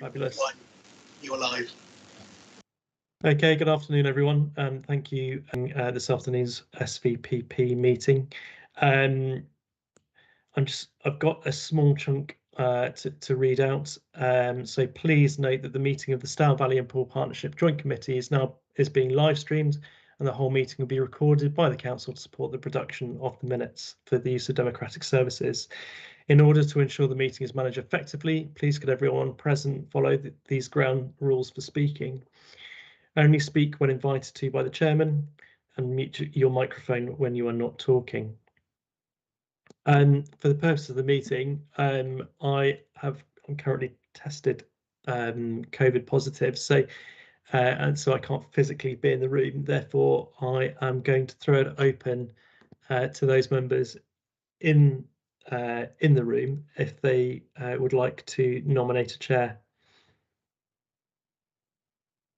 Fabulous. You're live. Okay, good afternoon, everyone. Thank you. This afternoon's SVPP meeting. I've got a small chunk to read out. So please note that the meeting of the Stour Valley and Poole Partnership Joint Committee is being live streamed, and the whole meeting will be recorded by the council to support the production of the minutes for the use of democratic services. In order to ensure the meeting is managed effectively, please could everyone present follow these ground rules for speaking. Only speak when invited to by the chairman, and mute your microphone when you are not talking. For the purpose of the meeting, I'm currently tested COVID positive, and so I can't physically be in the room. Therefore, I am going to throw it open to those members in the room if they would like to nominate a chair.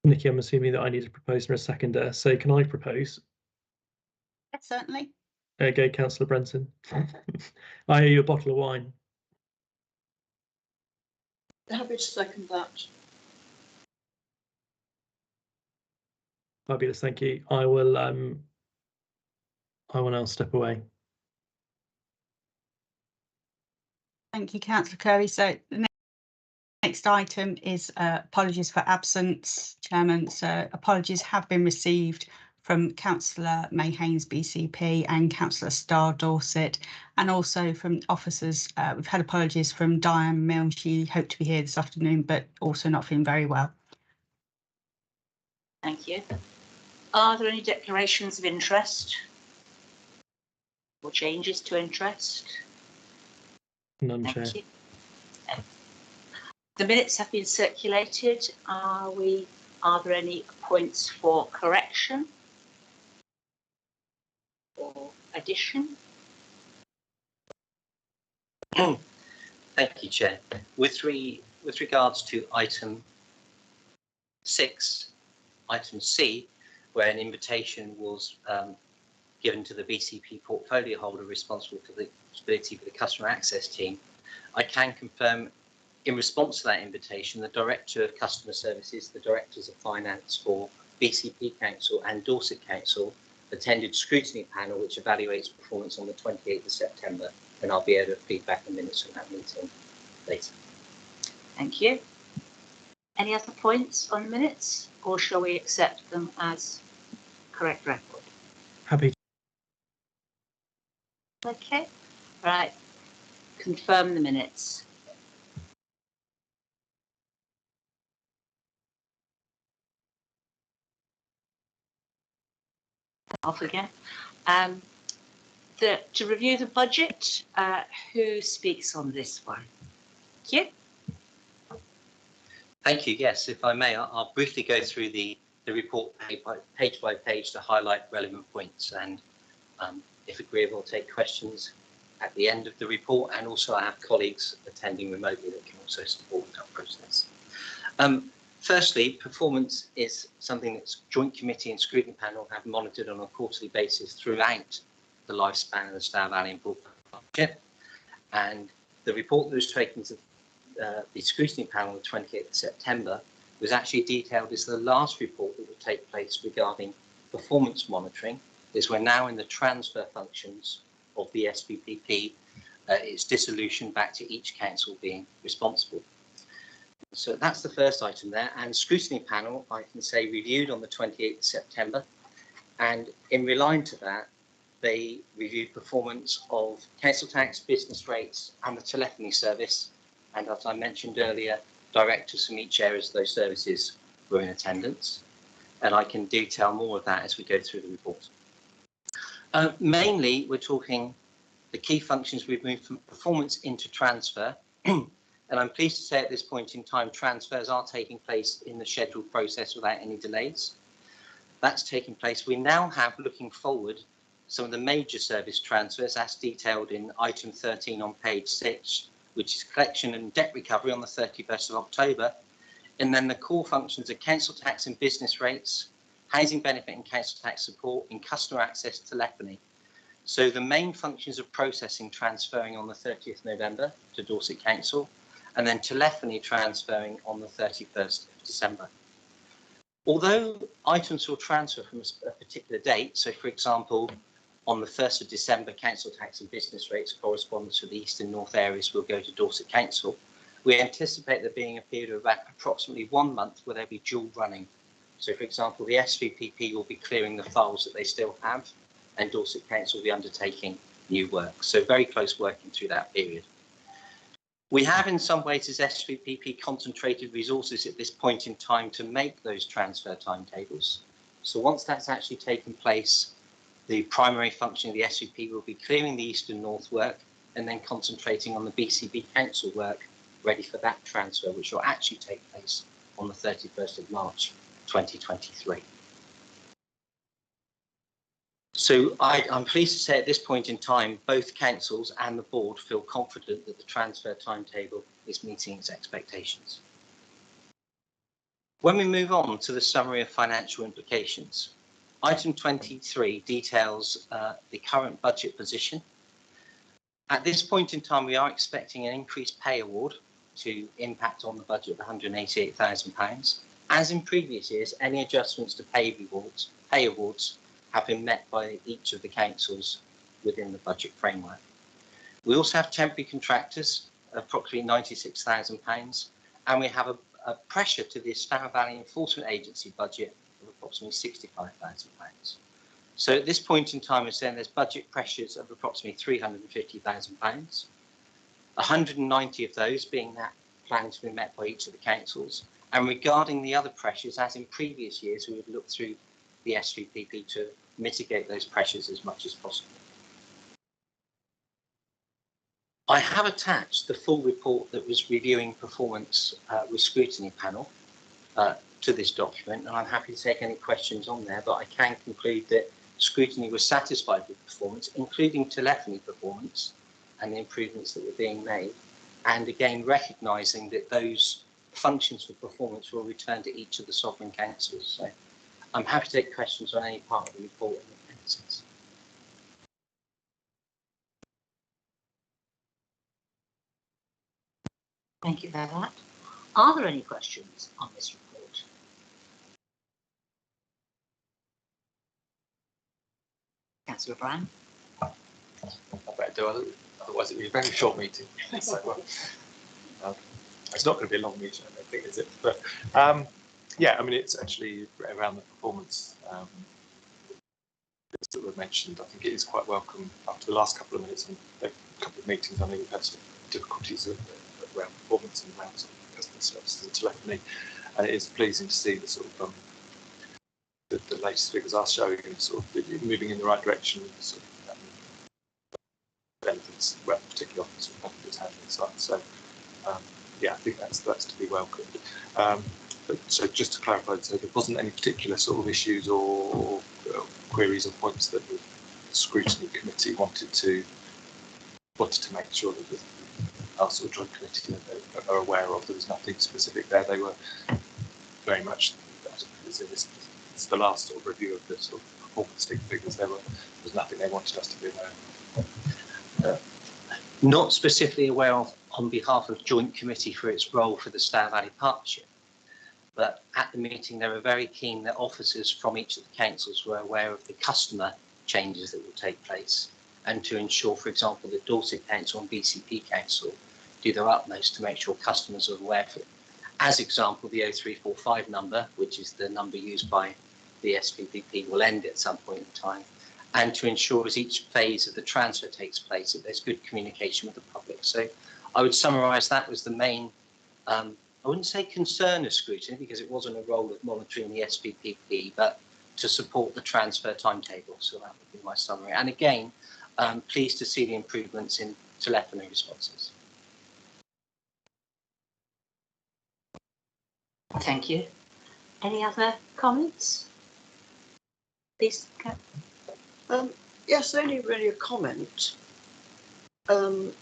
Nikki, I'm assuming that I need a proposer and a seconder, so can I propose? Yes, certainly. Okay, Councillor Brenton. I owe you a bottle of wine. Happy to second that. Fabulous, thank you. I will now step away. Thank you, Councillor Curry. So the next item is apologies for absence, Chairman. So apologies have been received from Councillor May Haynes, BCP, and Councillor Stour, Dorset, and also from officers. We've had apologies from Diane Milne. She hoped to be here this afternoon, but also not feeling very well. Thank you. Are there any declarations of interest or changes to interest? None, Chair. Thank you. The minutes have been circulated. Are there any points for correction or addition? Thank you, Chair. With regards to item 6, item C, where an invitation was given to the BCP portfolio holder responsible for the responsibility for the customer access team, I can confirm in response to that invitation, the Director of Customer Services, the Directors of Finance for BCP Council and Dorset Council attended Scrutiny panel, which evaluates performance on the 28th of September, and I'll be able to feed back the minutes from that meeting later. Thank you. Any other points on the minutes, or shall we accept them as correct record? Happy. Okay, right. Confirm the minutes. Off again. To review the budget, who speaks on this one? Thank you. Thank you. Yes, if I may, I'll briefly go through the report page by page to highlight relevant points, and if agreeable, I'll take questions at the end of the report, and also I have colleagues attending remotely that can also support that process. Firstly, performance is something that Joint Committee and Scrutiny Panel have monitored on a quarterly basis throughout the lifespan of the Stour Valley and Poole Partnership, and the report that was taken to the Scrutiny Panel on the 28th of September was actually detailed as the last report that would take place regarding performance monitoring, as we're now in the transfer functions of the SVPP, its dissolution back to each council being responsible. So that's the first item there, and Scrutiny Panel, I can say, reviewed on the 28th of September, and in relying to that, they reviewed performance of council tax, business rates, and the telephony service, and as I mentioned earlier, directors from each area of those services were in attendance, and I can detail more of that as we go through the report. Mainly, we're talking the key functions we've moved from performance into transfer. And I'm pleased to say at this point in time, transfers are taking place in the scheduled process without any delays. That's taking place. We now have, looking forward, some of the major service transfers as detailed in item 13 on page 6, which is collection and debt recovery on the 31st of October. And then the core functions of council tax and business rates, housing benefit and council tax support, and customer access telephony. So the main functions of processing transferring on the 30th of November to Dorset Council, and then telephony transferring on the 31st of December. Although items will transfer from a particular date, so for example, on the 1st of December, council tax and business rates corresponding to the east and north areas will go to Dorset Council, we anticipate there being a period of about approximately 1 month where they'll be dual running. So for example, the SVPP will be clearing the files that they still have, and Dorset Council will be undertaking new work. So very close working through that period. We have in some ways as SVPP concentrated resources at this point in time to make those transfer timetables. So once that's actually taken place, the primary function of the SVP will be clearing the east and north work and then concentrating on the BCP council work ready for that transfer, which will actually take place on the 31st of March 2023. So I'm pleased to say at this point in time, both councils and the board feel confident that the transfer timetable is meeting its expectations. When we move on to the summary of financial implications, item 23 details the current budget position. At this point in time, we are expecting an increased pay award to impact on the budget of £188,000. As in previous years, any adjustments to pay awards have been met by each of the councils within the budget framework. We also have temporary contractors, approximately £96,000, and we have a pressure to the Stour Valley Enforcement Agency budget of approximately £65,000. So at this point in time, we're saying there's budget pressures of approximately £350,000, 190 of those being that plan to be met by each of the councils. And regarding the other pressures, as in previous years, we would look through the SVPP to mitigate those pressures as much as possible. I have attached the full report that was reviewing performance with Scrutiny panel to this document, and I'm happy to take any questions on there, but I can conclude that Scrutiny was satisfied with performance, including telephony performance and the improvements that were being made, and again recognising that those functions for performance will return to each of the sovereign councils. So I'm happy to take questions on any part of the report in the appendices. Thank you for that. Are there any questions on this report? Councillor Brown. I better do it, otherwise it'll be a very short meeting. So, it's not going to be a long meeting, I don't think, is it? But yeah, I mean, it's actually around the performance that were mentioned. I think it is quite welcome after the last couple of minutes and a couple of meetings. I know we've had some difficulties around performance and around sort of customer services and telephony, and it is pleasing to see the sort of the latest figures are showing sort of moving in the right direction. Sort of, benefits, well, particularly on the sort of benefits handling side. So yeah, I think that's to be welcomed. But so just to clarify, so there wasn't any particular sort of issues or queries or points that the Scrutiny Committee wanted to make sure that our sort of joint committee are aware of. There was nothing specific there. They were very much, it's the last sort of review of the sort of performance figures. There was nothing they wanted us to be aware of. Not specifically aware of on behalf of Joint Committee for its role for the Stour Valley Partnership, but at the meeting they were very keen that officers from each of the councils were aware of the customer changes that will take place, and to ensure, for example, the Dorset Council and BCP Council do their utmost to make sure customers are aware of it. As example, the 0345 number, which is the number used by the SVPP, will end at some point in time, and to ensure as each phase of the transfer takes place that there's good communication with the public. So I would summarise that was the main, I wouldn't say concern of Scrutiny, because it wasn't a role of monitoring the SVPP, but to support the transfer timetable. So that would be my summary. And again, pleased to see the improvements in telephony responses. Thank you. Any other comments? Please, Yes, only really a comment. In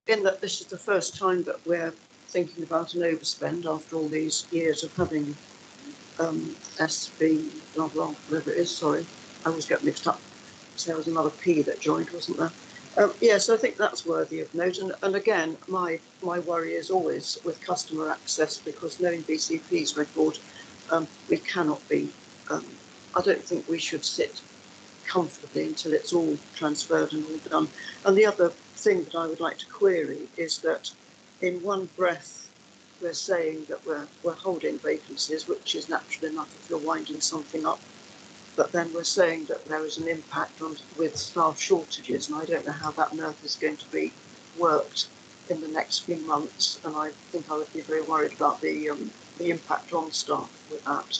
that this is the first time that we're thinking about an overspend after all these years of having SV, blah, blah, whatever it is, sorry. I always get mixed up. So there was another P that joined, wasn't there? Yes, I think that's worthy of note. And again, my worry is always with customer access, because knowing BCP's record, we cannot be. I don't think we should sit comfortably until it's all transferred and all done. And the other thing that I would like to query is that in one breath we're saying that we're holding vacancies, which is natural enough if you're winding something up. But then we're saying that there is an impact with staff shortages, and I don't know how that nerve is going to be worked in the next few months. And I think I would be very worried about the impact on staff with that.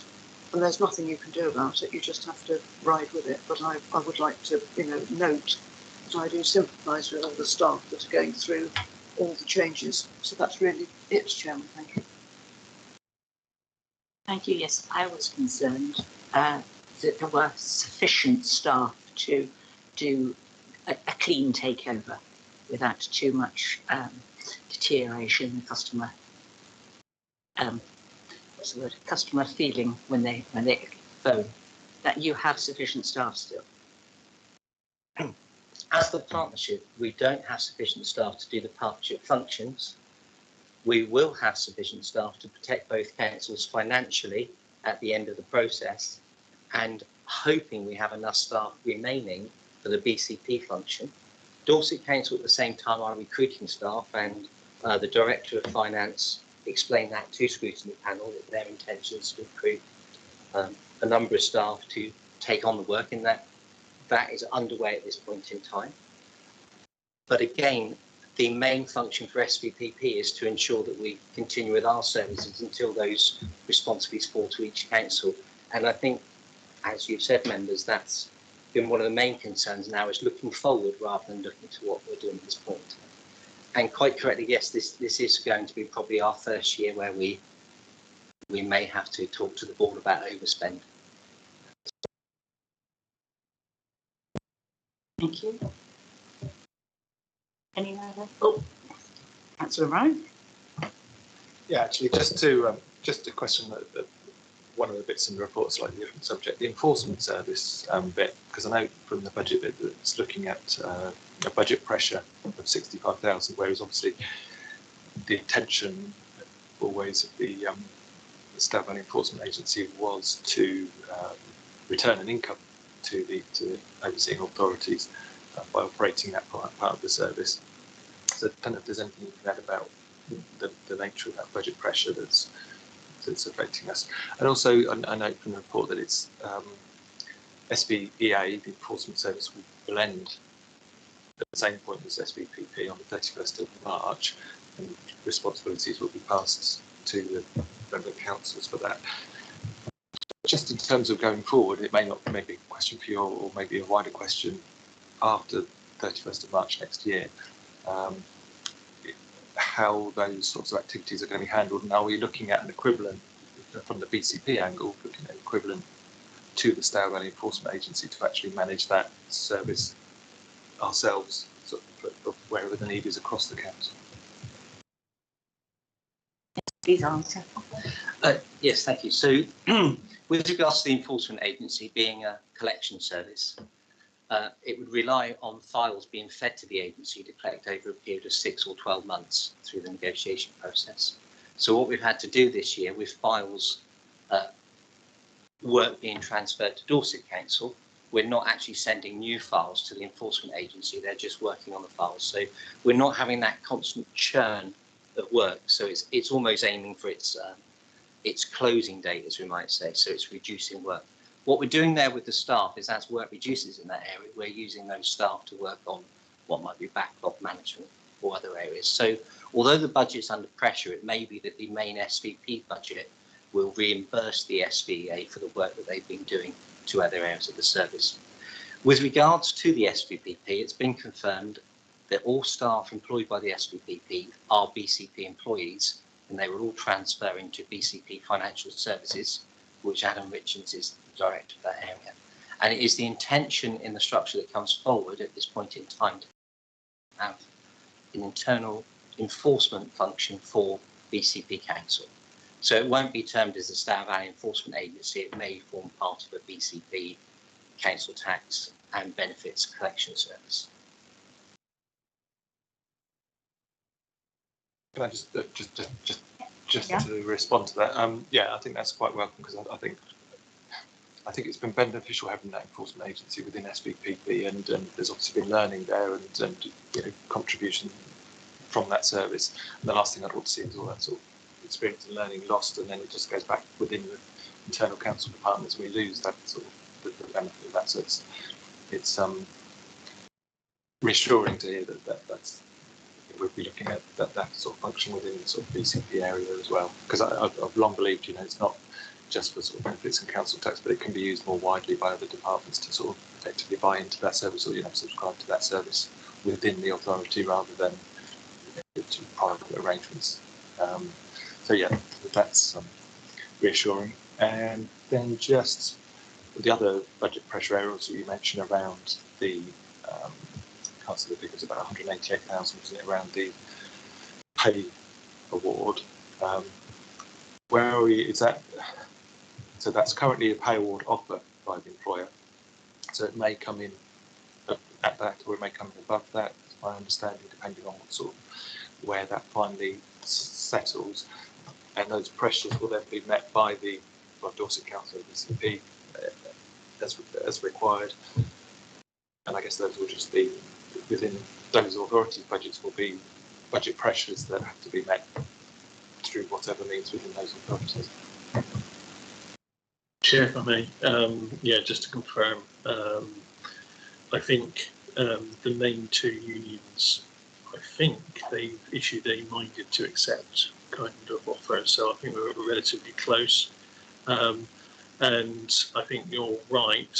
And there's nothing you can do about it. You just have to ride with it. But I would like to, note that I do sympathise with all the staff that are going through all the changes. So that's really it, Chairman. Thank you. Thank you. Yes, I was concerned that there were sufficient staff to do a clean takeover without too much deterioration in customer customer feeling when they phone, that you have sufficient staff still. As the partnership, we don't have sufficient staff to do the partnership functions. We will have sufficient staff to protect both councils financially at the end of the process, and hoping we have enough staff remaining for the BCP function. Dorset Council at the same time are recruiting staff, and the Director of Finance explained that to Scrutiny panel, that their intention is to recruit a number of staff to take on the work, and that is underway at this point in time. But again, the main function for SVPP is to ensure that we continue with our services until those responsibilities fall to each council. And I think, as you've said, members, that's been one of the main concerns now, is looking forward rather than looking to what we're doing at this point. And quite correctly, yes, this is going to be probably our first year where we may have to talk to the board about overspend. Thank you. Any other? Oh, Councillor Ryan. Yeah, actually, just a question that one of the bits in the report, slightly different subject, the enforcement service bit, because I know from the budget bit that it's looking at a budget pressure of 65,000, whereas obviously the intention always of the Stour Valley Enforcement Agency was to return an income to the overseeing authorities by operating that part of the service. So I don't know if there's anything you can add about the nature of that budget pressure that's affecting us. And also, I note from the report that it's SVEA, the Enforcement Service, will end at the same point as SVPP on the 31st of March, and responsibilities will be passed to the member councils for that. Just in terms of going forward, it may not be a question for you, or maybe a wider question after 31st of March next year, how those sorts of activities are going to be handled, and are we looking at an equivalent from the BCP angle, looking at an equivalent to the Stour Valley Enforcement Agency to actually manage that service ourselves, sort of wherever the need is across the council? Please answer. Yes, thank you. So with regards to the enforcement agency being a collection service, it would rely on files being fed to the agency to collect over a period of 6 or 12 months through the negotiation process. So what we've had to do this year with files, work being transferred to Dorset Council, we're not actually sending new files to the enforcement agency, they're just working on the files. So we're not having that constant churn of work. So it's almost aiming for its closing date, as we might say, so it's reducing work. What we're doing there with the staff is, as work reduces in that area, we're using those staff to work on what might be backlog management or other areas. So although the budget's under pressure, it may be that the main SVP budget will reimburse the SVEA for the work that they've been doing to other areas of the service. With regards to the SVPP, it's been confirmed that all staff employed by the SVPP are BCP employees, and they will all transfer into BCP Financial Services, which Adam Richards is the director of that area. And it is the intention in the structure that comes forward at this point in time to have an internal enforcement function for BCP Council. So it won't be termed as a Stour Valley Enforcement Agency, it may form part of a BCP Council tax and benefits collection service. Can I just Yeah. to respond to that? Yeah, I think that's quite welcome because I think it's been beneficial having that enforcement agency within SVPP, and there's obviously been learning there and contribution from that service. And the last thing I'd want to see is all that sort of experience and learning lost, and then it just goes back within the internal council departments, and we lose that sort of the benefit of that. So it's reassuring to hear that's we'll be looking at that sort of function within the sort of BCP area as well, because I've long believed it's not just for sort of benefits and council tax, but it can be used more widely by other departments to sort of effectively buy into that service or subscribe to that service within the authority rather than to private arrangements. So yeah, that's reassuring. And then just the other budget pressure areas that you mentioned around the can't see the figures, about 188,000, wasn't it, around the pay award. Where are we? Is that so? That's currently a pay award offer by the employer. So it may come in at that, or it may come in above that. Is my understanding, depending on what sort of where that finally settles. And those pressures will then be met by the Dorset Council BCP as required. And I guess those will just be within those authorities' budgets will be budget pressures that have to be met through whatever means within those authorities. Chair, if I may, just to confirm, I think the main two unions, I think they've issued a minded to accept kind of offer, so I think we're relatively close. And I think you're right,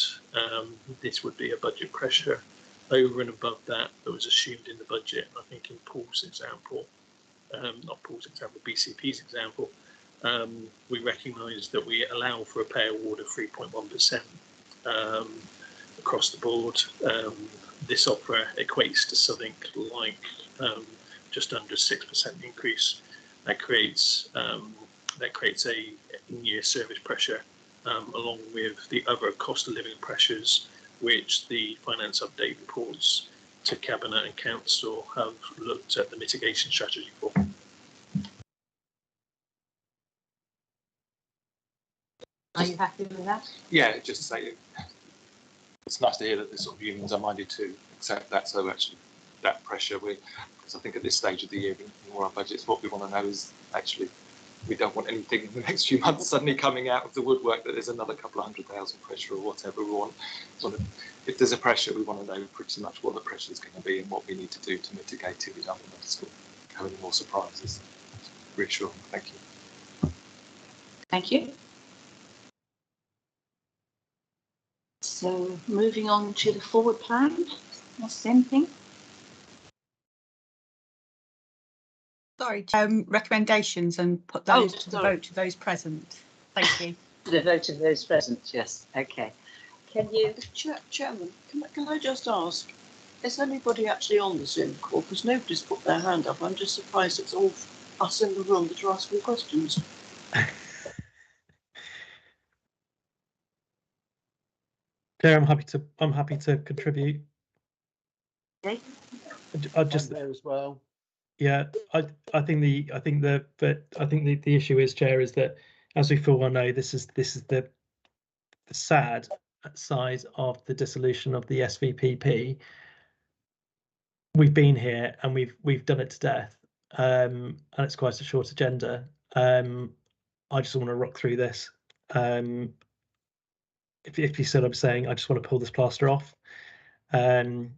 this would be a budget pressure over and above that was assumed in the budget. I think in Poole's example, not Poole's example, BCP's example, we recognise that we allow for a pay award of 3.1% across the board. This offer equates to something like just under 6% increase. That creates a in-year service pressure, along with the other cost of living pressures, which the finance update reports to Cabinet and Council have looked at the mitigation strategy for. Are you happy with that? Yeah, just to say it's nice to hear that the sort of unions are minded to accept that. So actually, that pressure, because I think at this stage of the year, in all our budgets, what we want to know is actually we don't want anything in the next few months suddenly coming out of the woodwork that there's another couple of 100,000 pressure or whatever. We want if there's a pressure, we want to know pretty much what the pressure is going to be and what we need to do to mitigate it. We don't want to sort of have any more surprises. Reassuring. Thank you. Thank you. So moving on to the forward plan, that's the same thing. Sorry, recommendations and put those to the vote to those present. Thank you. The vote of those present, yes. Okay. Can you? Chairman, can I just ask, is anybody actually on the Zoom call? Because nobody's put their hand up. I'm just surprised it's all us in the room that are asking questions. Chair, I'm happy to contribute. Okay. I just there as well. Yeah, I think the issue is, Chair, is that as we full well know, this is the sad side of the dissolution of the SVPP. We've been here and we've done it to death, and it's quite a short agenda. I just want to rock through this. If you see what I'm saying, I just want to pull this plaster off, and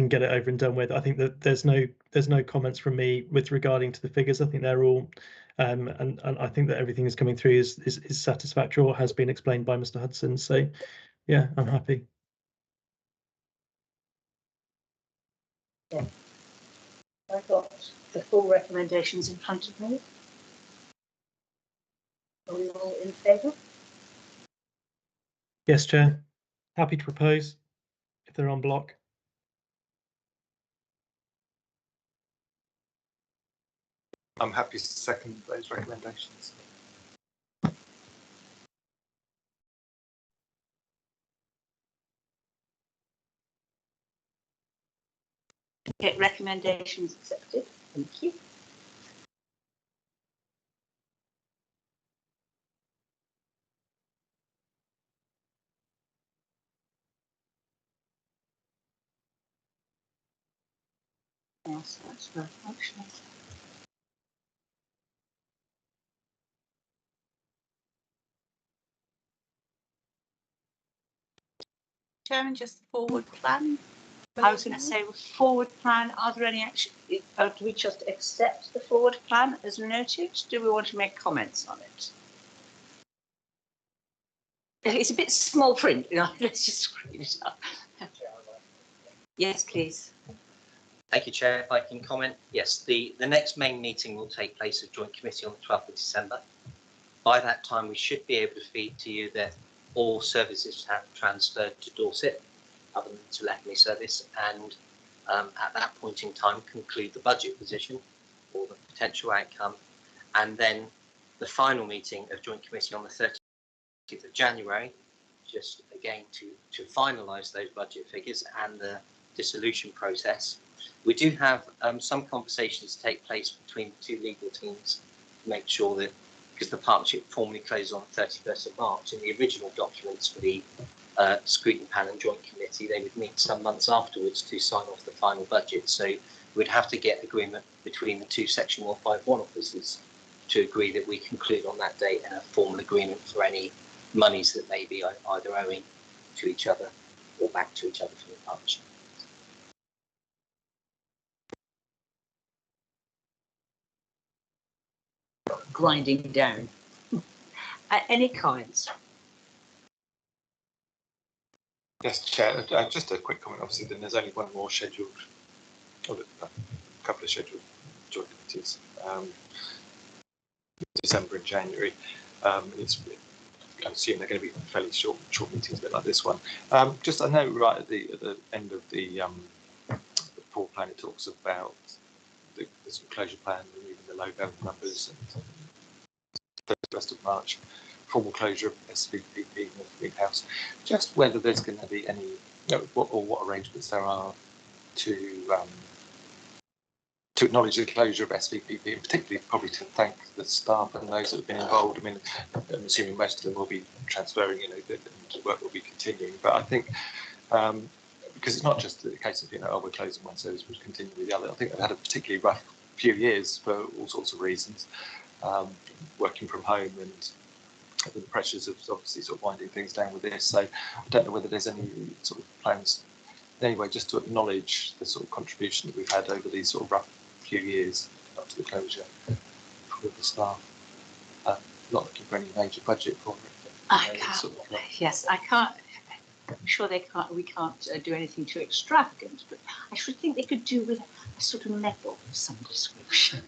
get it over and done with. I think that there's no comments from me with regarding to the figures. I think they're all, and I think that everything is coming through is satisfactory or has been explained by Mr. Hudson. So, yeah, I'm happy. Yeah. I've got the full recommendations in front of me. Are we all in favour? Yes, Chair. Happy to propose if they're on block. I'm happy to second those recommendations. Okay, recommendations accepted. Thank you. Yes, that's very functional. Chairman, just the forward plan. I was going to say forward plan. Are there any action? Do we just accept the forward plan as noted? Do we want to make comments on it? It's a bit small print. You know, let's just screen it up. Yes, please. Thank you, Chair. If I can comment, yes, the next main meeting will take place at Joint Committee on the 12th of December. By that time, we should be able to feed to you that all services have transferred to Dorset, other than the telephony service, and at that point in time, conclude the budget position or the potential outcome. And then the final meeting of Joint Committee on the 30th of January, just again to finalise those budget figures and the dissolution process. We do have some conversations take place between the two legal teams to make sure that, because the partnership formally closes on the 31st of March, in the original documents for the Scrutiny Panel and Joint Committee, they would meet some months afterwards to sign off the final budget. So we'd have to get agreement between the two Section 151 officers to agree that we conclude on that date and a formal agreement for any monies that may be either owing to each other or back to each other from the partnership. Grinding down. Any comments? Yes, Chair. Just a quick comment. Obviously, then there's only one more scheduled, or a couple of scheduled joint committees, December and January. I assume they're going to be fairly short meetings, a bit like this one. Just I know right at the end of the Poole plan, it talks about the sort of closure plan, removing the logo numbers, and 31st of March, formal closure of SVPP North Greenhouse. Just whether there's going to be any, what arrangements there are to acknowledge the closure of SVPP, and particularly probably to thank the staff and those that have been involved. I mean, I'm assuming most of them will be transferring, the work will be continuing. But I think because it's not just the case of we're closing one service, we'll continue with the other. I think they've had a particularly rough few years for all sorts of reasons, working from home and the pressures of obviously sort of winding things down with this. So I don't know whether there's any sort of plans anyway, just to acknowledge the sort of contribution that we've had over these sort of rough few years up to the closure with the staff. Not looking for any major budget for it. Yes, I can't. I'm sure they can't. We can't do anything too extravagant, but I should think they could do with a sort of medal of some description,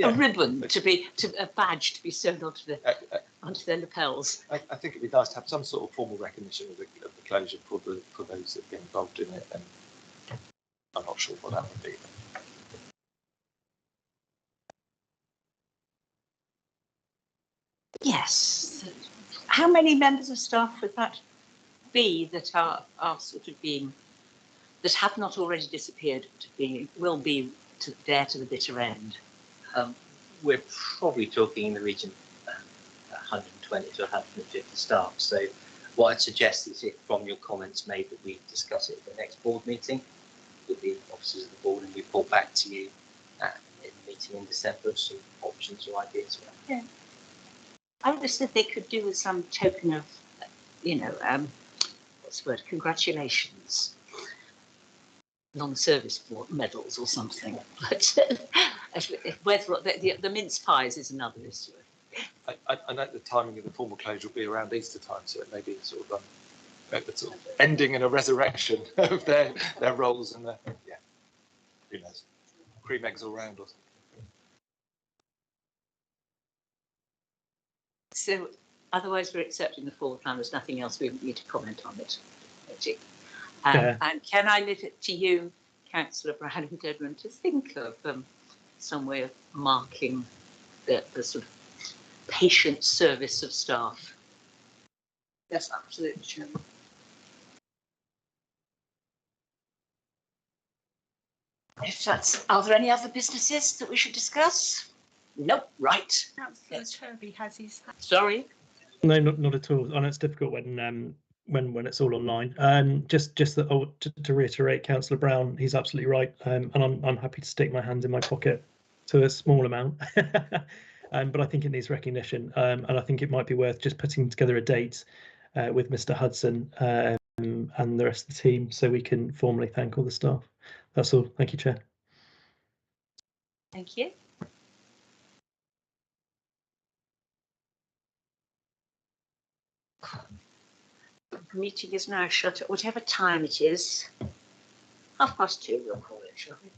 a ribbon a badge to be sewn onto their lapels. I think it'd be nice to have some sort of formal recognition of the closure for those that have been involved in it, and I'm not sure what that would be. Yes. How many members of staff would that be that are sort of being, that have not already disappeared, will be there to the bitter end? We're probably talking in the region of 120 to 150 staff. So what I'd suggest is, if from your comments made, that we discuss it at the next board meeting with the officers of the board, and report back to you in the meeting in December, some options or ideas. Yeah. I would have said they could do with some token of, what's the word, congratulations, non-service medals or something. But whether the mince pies is another issue. I know the timing of the formal closure will be around Easter time, so it may be sort of ending in a resurrection of their roles, and who knows, cream eggs all round or something. So otherwise, we're accepting the forward plan. There's nothing else we need to comment on it. And can I leave it to you, Councillor Brown and Deadman, to think of some way of marking the sort of patient service of staff? Yes, absolutely, Chairman. If that's, are there any other businesses that we should discuss? Nope. Right. Councillor Kirby has his hand. Sorry. No, not at all. I know it's difficult when when it's all online. Just that to reiterate, Councillor Brown, he's absolutely right, and I'm happy to stick my hand in my pocket to a small amount, but I think it needs recognition, and I think it might be worth just putting together a date with Mr. Hudson and the rest of the team, so we can formally thank all the staff. That's all. Thank you, Chair. Thank you. The meeting is now shut at whatever time it is. 2:30, we'll call it, shall we?